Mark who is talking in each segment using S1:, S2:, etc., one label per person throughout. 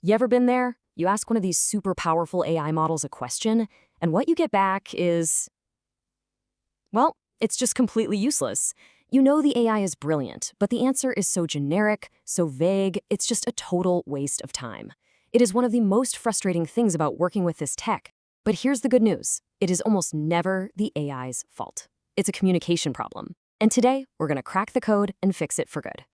S1: You ever been there? You ask one of these super powerful AI models a question, and what you get back is, well, it's just completely useless. You know the AI is brilliant, but the answer is so generic, so vague, it's just a total waste of time. It is one of the most frustrating things about working with this tech. But here's the good news. It is almost never the AI's fault. It's a communication problem. And today, we're going to crack the code and fix it for good.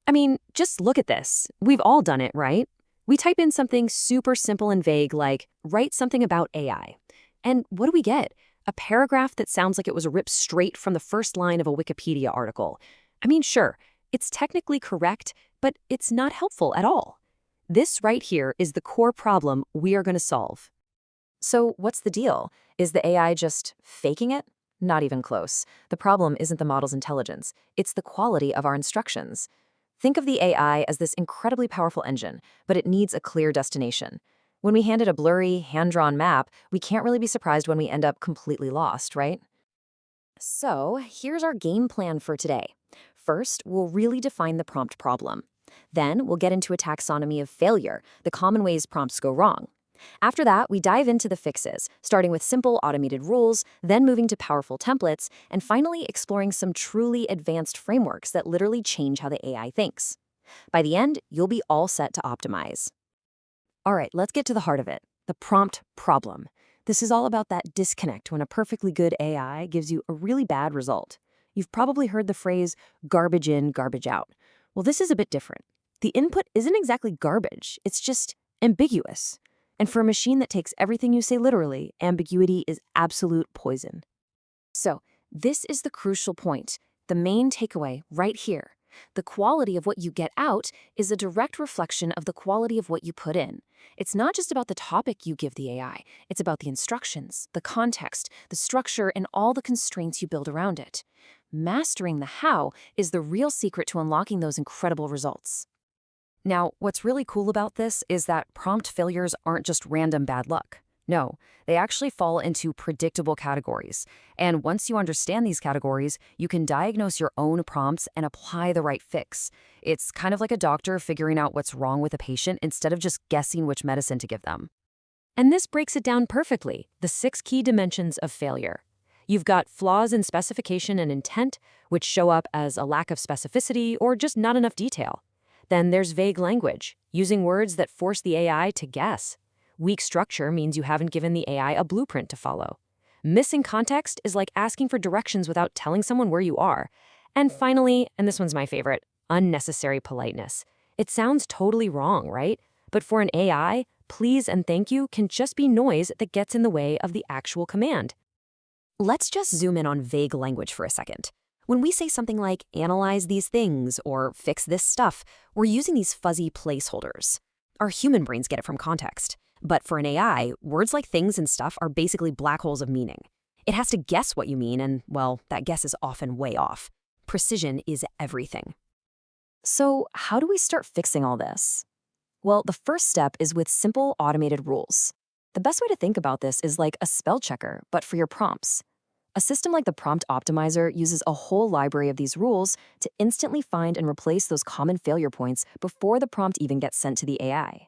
S1: I mean, just look at this. We've all done it, right? We type in something super simple and vague like, write something about AI. And what do we get? A paragraph that sounds like it was ripped straight from the first line of a Wikipedia article. I mean, sure, it's technically correct, but it's not helpful at all. This right here is the core problem we are going to solve. So what's the deal? Is the AI just faking it? Not even close. The problem isn't the model's intelligence. It's the quality of our instructions. Think of the AI as this incredibly powerful engine, but it needs a clear destination. When we hand it a blurry, hand-drawn map, we can't really be surprised when we end up completely lost, right? So here's our game plan for today. First, we'll really define the prompt problem. Then we'll get into a taxonomy of failure, the common ways prompts go wrong. After that, we dive into the fixes, starting with simple automated rules, then moving to powerful templates, and finally exploring some truly advanced frameworks that literally change how the AI thinks. By the end, you'll be all set to optimize. All right, let's get to the heart of it, the prompt problem. This is all about that disconnect when a perfectly good AI gives you a really bad result. You've probably heard the phrase garbage in, garbage out. Well, this is a bit different. The input isn't exactly garbage, it's just ambiguous. And for a machine that takes everything you say literally, ambiguity is absolute poison. So, this is the crucial point, the main takeaway right here. The quality of what you get out is a direct reflection of the quality of what you put in. It's not just about the topic you give the AI, it's about the instructions, the context, the structure, and all the constraints you build around it. Mastering the how is the real secret to unlocking those incredible results. Now, what's really cool about this is that prompt failures aren't just random bad luck. No, they actually fall into predictable categories. And once you understand these categories, you can diagnose your own prompts and apply the right fix. It's kind of like a doctor figuring out what's wrong with a patient instead of just guessing which medicine to give them. And this breaks it down perfectly, the 6 key dimensions of failure. You've got flaws in specification and intent, which show up as a lack of specificity or just not enough detail. Then there's vague language, using words that force the AI to guess. Weak structure means you haven't given the AI a blueprint to follow. Missing context is like asking for directions without telling someone where you are. And finally, and this one's my favorite, unnecessary politeness. It sounds totally wrong, right? But for an AI, please and thank you can just be noise that gets in the way of the actual command. Let's just zoom in on vague language for a second. When we say something like, analyze these things or fix this stuff, we're using these fuzzy placeholders. Our human brains get it from context. But for an AI, words like things and stuff are basically black holes of meaning. It has to guess what you mean, and, well, that guess is often way off. Precision is everything. So how do we start fixing all this? Well, the first step is with simple automated rules. The best way to think about this is like a spell checker, but for your prompts. A system like the Prompt Optimizer uses a whole library of these rules to instantly find and replace those common failure points before the prompt even gets sent to the AI.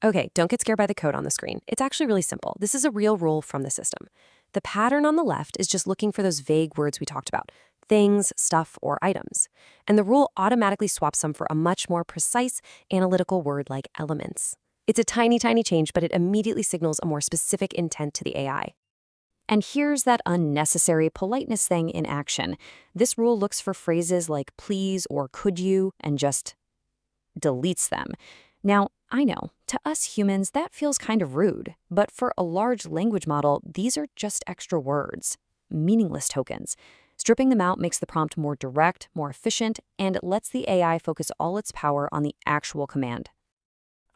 S1: Okay, don't get scared by the code on the screen. It's actually really simple. This is a real rule from the system. The pattern on the left is just looking for those vague words we talked about, things, stuff, or items. And the rule automatically swaps them for a much more precise, analytical word like elements. It's a tiny, tiny change, but it immediately signals a more specific intent to the AI. And here's that unnecessary politeness thing in action. This rule looks for phrases like please or could you and just deletes them. Now, I know, to us humans, that feels kind of rude, but for a large language model, these are just extra words, meaningless tokens. Stripping them out makes the prompt more direct, more efficient, and it lets the AI focus all its power on the actual command.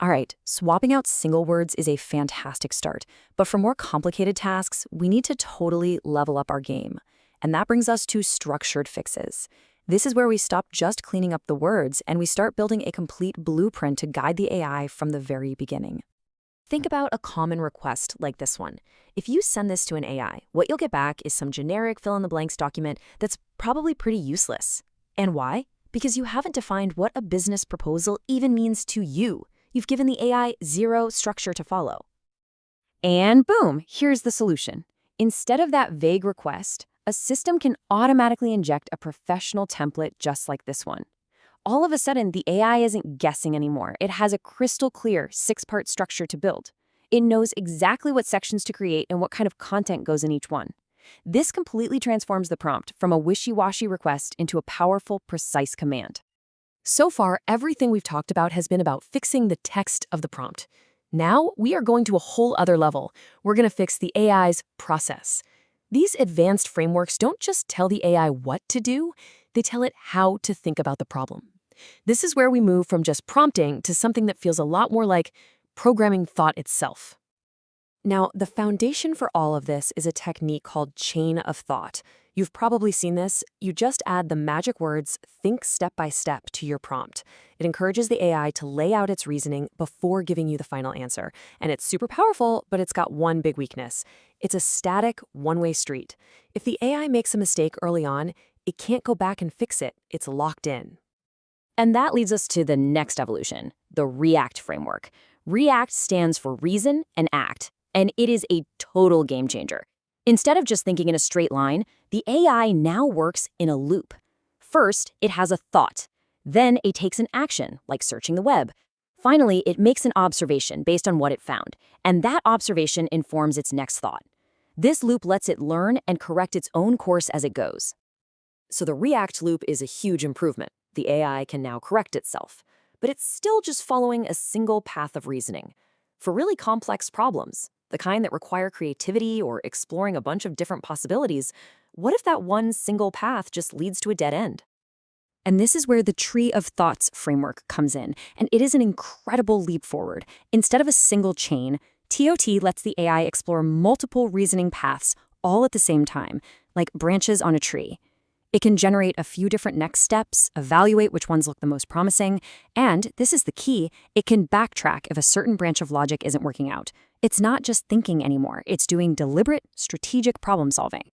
S1: All right, swapping out single words is a fantastic start, but for more complicated tasks, we need to totally level up our game. And that brings us to structured fixes. This is where we stop just cleaning up the words and we start building a complete blueprint to guide the AI from the very beginning. Think about a common request like this one. If you send this to an AI, what you'll get back is some generic fill-in-the-blanks document that's probably pretty useless. And why? Because you haven't defined what a business proposal even means to you. You've given the AI zero structure to follow. And boom, here's the solution. Instead of that vague request, a system can automatically inject a professional template just like this one. All of a sudden, the AI isn't guessing anymore. It has a crystal clear 6-part structure to build. It knows exactly what sections to create and what kind of content goes in each one. This completely transforms the prompt from a wishy-washy request into a powerful, precise command. So far, everything we've talked about has been about fixing the text of the prompt. Now, we are going to a whole other level. We're going to fix the AI's process. These advanced frameworks don't just tell the AI what to do, they tell it how to think about the problem. This is where we move from just prompting to something that feels a lot more like programming thought itself. Now, the foundation for all of this is a technique called chain of thought. You've probably seen this. You just add the magic words, think step by step, to your prompt. It encourages the AI to lay out its reasoning before giving you the final answer. And it's super powerful, but it's got one big weakness. It's a static, one-way street. If the AI makes a mistake early on, it can't go back and fix it. It's locked in. And that leads us to the next evolution, the REACT framework. REACT stands for reason and act, and it is a total game changer. Instead of just thinking in a straight line, the AI now works in a loop. First, it has a thought. Then it takes an action, like searching the web. Finally, it makes an observation based on what it found, and that observation informs its next thought. This loop lets it learn and correct its own course as it goes. So the REACT loop is a huge improvement. The AI can now correct itself, but it's still just following a single path of reasoning. For really complex problems, the kind that require creativity or exploring a bunch of different possibilities, what if that one single path just leads to a dead end? And this is where the Tree of Thoughts framework comes in, and it is an incredible leap forward. Instead of a single chain, TOT lets the AI explore multiple reasoning paths all at the same time, like branches on a tree. It can generate a few different next steps, evaluate which ones look the most promising, and, this is the key, it can backtrack if a certain branch of logic isn't working out. It's not just thinking anymore, it's doing deliberate, strategic problem solving.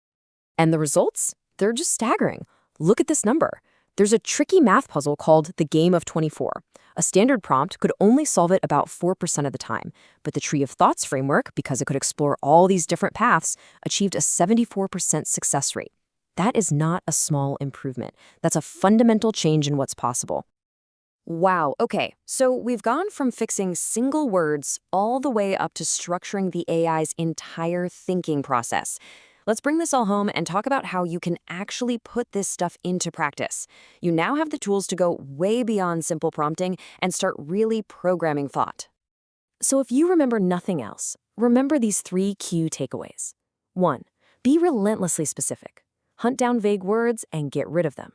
S1: And the results? They're just staggering. Look at this number. There's a tricky math puzzle called the Game of 24. A standard prompt could only solve it about 4% of the time, but the Tree of Thoughts framework, because it could explore all these different paths, achieved a 74% success rate. That is not a small improvement. That's a fundamental change in what's possible. Wow, okay, so we've gone from fixing single words all the way up to structuring the AI's entire thinking process. Let's bring this all home and talk about how you can actually put this stuff into practice. You now have the tools to go way beyond simple prompting and start really programming thought. So if you remember nothing else, remember these 3 key takeaways. 1. Be relentlessly specific. Hunt down vague words and get rid of them.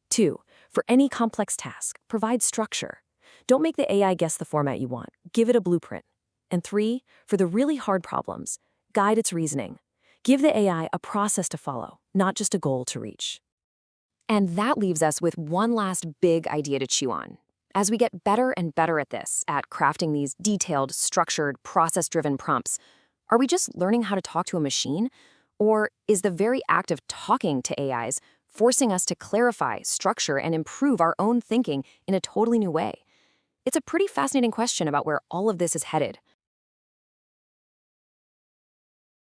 S1: 2. For any complex task, provide structure. Don't make the AI guess the format you want. Give it a blueprint. And 3. For the really hard problems, guide its reasoning. Give the AI a process to follow, not just a goal to reach. And that leaves us with one last big idea to chew on. As we get better and better at this, at crafting these detailed, structured, process-driven prompts, are we just learning how to talk to a machine? Or is the very act of talking to AIs forcing us to clarify, structure, and improve our own thinking in a totally new way? It's a pretty fascinating question about where all of this is headed.